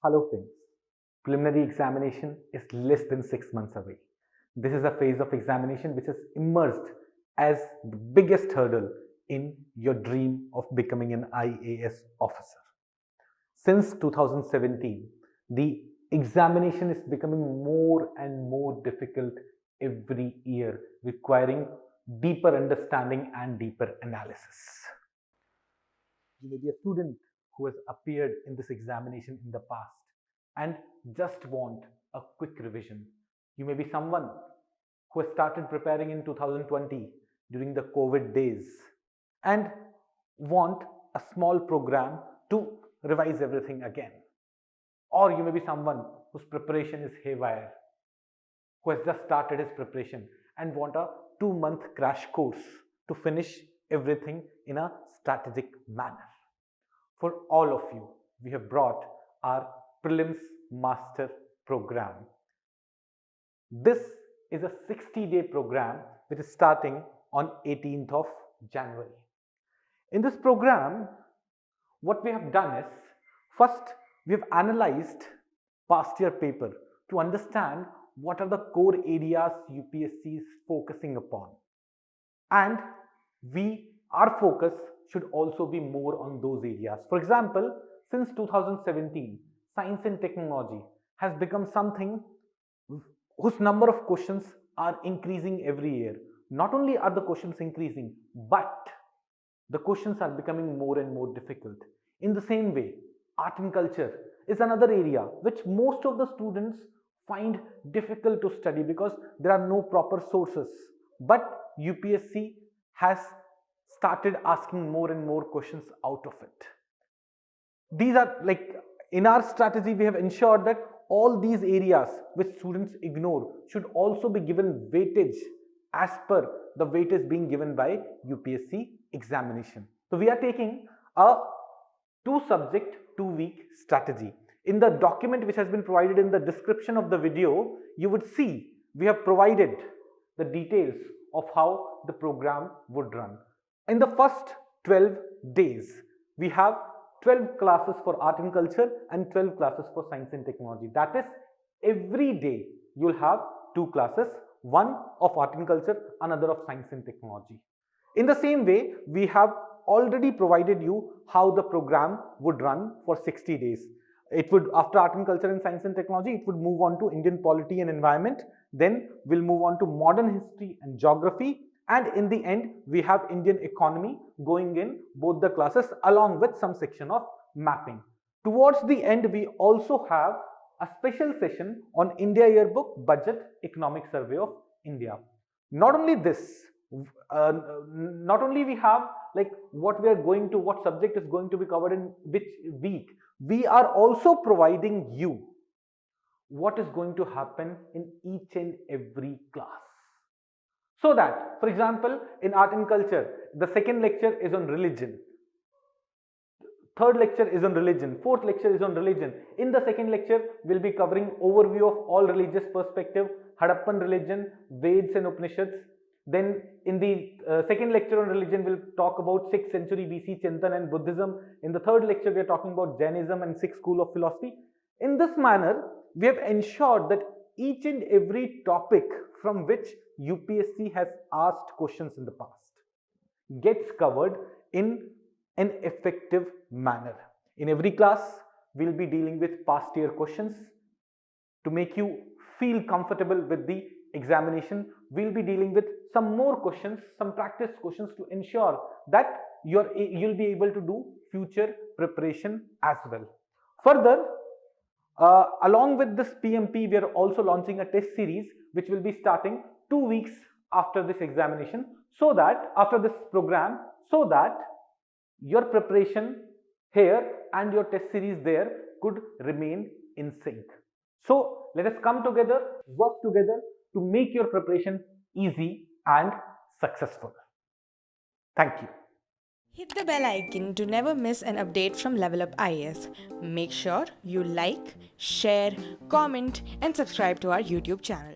Hello friends, preliminary examination is less than 6 months away. This is a phase of examination which is immersed as the biggest hurdle in your dream of becoming an IAS officer. Since 2017, the examination is becoming more and more difficult every year, requiring deeper understanding and deeper analysis. You may be a student who has appeared in this examination in the past and just want a quick revision. You may be someone who has started preparing in 2020 during the COVID days and want a small program to revise everything again. Or you may be someone whose preparation is haywire, who has just started his preparation and want a 2-month crash course to finish everything in a strategic manner. For all of you, we have brought our Prelims Master Program. This is a 60-day program which is starting on 18th of January. In this program, what we have done is, first we have analyzed past year paper to understand what are the core areas UPSC is focusing upon. And our focus should also be more on those areas. For example, since 2017, science and technology has become something whose number of questions are increasing every year. Not only are the questions increasing, but the questions are becoming more and more difficult. In the same way, art and culture is another area which most of the students find difficult to study because there are no proper sources. But UPSC has started asking more and more questions out of it. These are in our strategy, we have ensured that all these areas which students ignore should also be given weightage as per the weightage being given by UPSC examination. So we are taking a 2-subject, 2-week strategy. In the document which has been provided in the description of the video, you would see we have provided the details of how the program would run. In the first 12 days, we have 12 classes for art and culture and 12 classes for science and technology. That is, every day you will have 2 classes, one of art and culture, another of science and technology. In the same way, we have already provided you how the program would run for 60 days. It would, after art and culture and science and technology, it would move on to Indian polity and environment. Then we'll move on to modern history and geography. And in the end, we have Indian economy going in both the classes along with some section of mapping. Towards the end, we also have a special session on India Yearbook Budget Economic Survey of India. Not only this, not only we have what subject is going to be covered in which week, we are also providing you what is going to happen in each and every class. So that, for example, in art and culture, the second lecture is on religion, third lecture is on religion, fourth lecture is on religion. In the second lecture, we'll be covering overview of all religious perspective, Harappan religion, Veds and Upanishads. Then in the second lecture on religion, we'll talk about 6th century BC Chintan and Buddhism. In the third lecture, we are talking about Jainism and Sikh school of philosophy. In this manner, we have ensured that each and every topic from which UPSC has asked questions in the past gets covered in an effective manner. In every class, we'll be dealing with past year questions. To make you feel comfortable with the examination, we'll be dealing with some more questions, some practice questions to ensure that you'll be able to do future preparation as well. Further, along with this PMP, we are also launching a test series which will be starting 2 weeks after this examination, so that after this program, so that your preparation here and your test series there could remain in sync. So let us come together, work together to make your preparation easy and successful. Thank you. Hit the bell icon to never miss an update from LevelUp IAS. Make sure you like, share, comment, and subscribe to our YouTube channel.